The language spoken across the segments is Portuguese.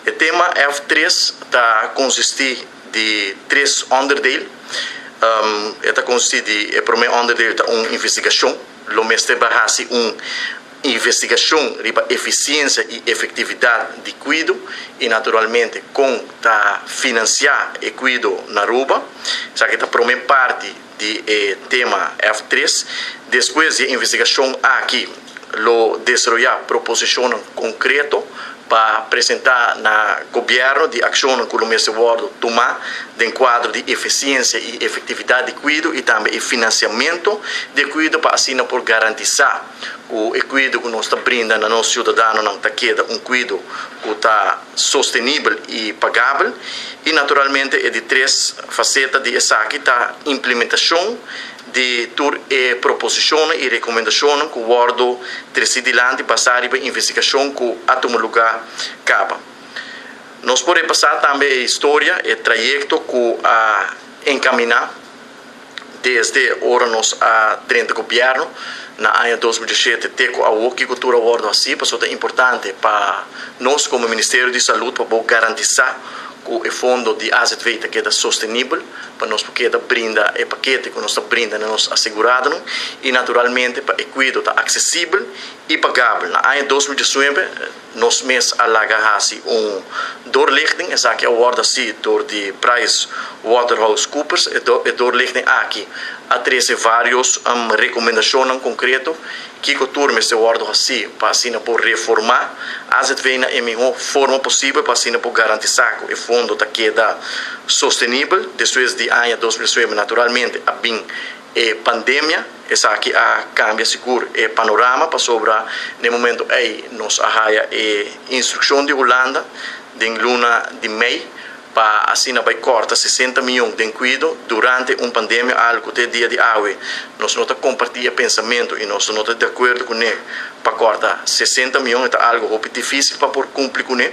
O tema F3 está consiste de três onderdelen. Está consiste de, o primeiro onderdele é uma investigação. O mestre barrasi uma investigação riba eficiência e efetividade de cuido e naturalmente com ta financiar e cuido na ruba. Já que a primeira parte de tema F3, depois de investigação aqui, lo desenvolver proposição concreto para apresentar na governo de ação que o mestre World tomar de quadro de eficiência e efetividade de cuido e também financiamento de cuido para assim por garantizar o cuido que nós está brindando a nossos cidadãos não está queda cuido que está sustentável e pagável e naturalmente é de três facetas de essa aqui está implementação de tur proposições e recomendações que o World decidilante passar para investigação que a tomar lugar capa. Nós podemos passar também a história e trajeto que a encaminhar desde hora nós a dentro do governo na ano 2017 teco a o que cultura World assim, porque é importante para nós como Ministério de Saúde para garantizar que o fundo de AZV está queda sustentável para nós porque brinda o paquete que nós brinda nos assegurados e naturalmente para o cuidado está acessível e pagável. Na ano 2019 nós mês alagahasi doorlichting essa que é o ordem assim door de Price Waterhouse Coopers e doorlichting aqui a 13 vários recomendações concretas que o turma se ordem assim para assim por reformar AZV na melhor forma possível para assim por garantizar que o fundo está queda sustentável depois de ano 2019 naturalmente a bem pandemia essa aqui a cambia seguro e panorama para sobre no momento aí nos arraia instrução de Holanda de luna de maio para assim vai corta 60 milhões de cuido durante uma pandemia algo de dia de água nós não compartilha pensamento e nós não de acordo com ele para cortar 60 milhões é algo difícil para por cumprir com ele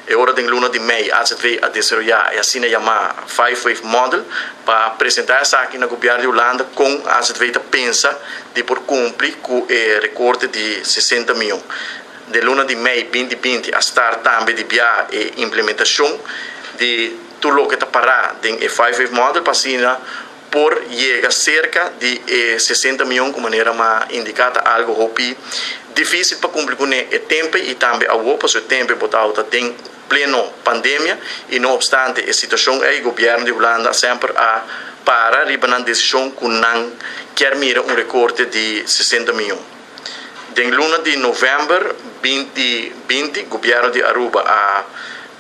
é hora de luna de maio a desenvolver e assim chamar 5-wave model para apresentar essa aqui na governo de Holanda com a pensa de por cumprir com o recorte de 60 milhões de luna de maio 2020 a estar também de via e implementação de tudo o que está parado em 5-wave model para assim por chegar cerca de 60 milhões de maneira mais indicada algo difícil para cumprir com o tempo e também a o tempo botado tem pleno pandemia e não obstante a situação é o governo de Holanda sempre a para ribanar decisão que não quer mirar recorte de 60 milhões. Em luna de novembro 2020 o governo de Aruba a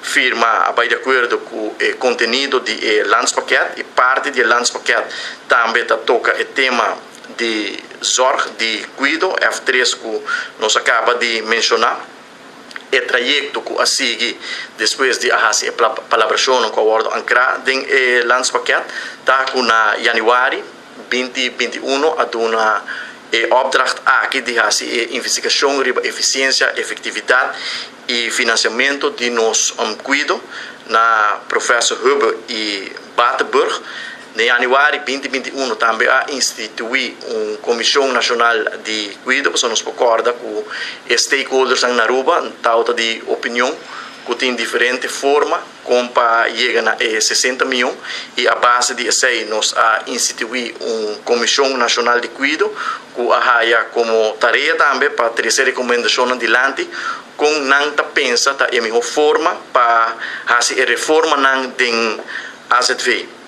firma vai de acordo com o conteúdo de landspaket e parte do landspaket também toca o tema de zorg de cuido F3 que nós acaba de mencionar o trajeto que a seguir depois de a palabração com a ordem ancrada em landspaket está com na januário 2021 a uma opdracht aqui de investigação riba eficiência efetividade e financiamento de nos cuido na professor Huber e Batenburg. Em januário 2021 também a instituir uma comissão nacional de cuido, para nos concorda com stakeholders na Aruba, tal de opinião que tem diferente forma como para chegar a 60 milhões e a base de isso nós a instituir uma comissão nacional de cuido que a como tarefa também para trazer recomendações adiante com não pensa a melhor forma para fazer a reforma não den AZV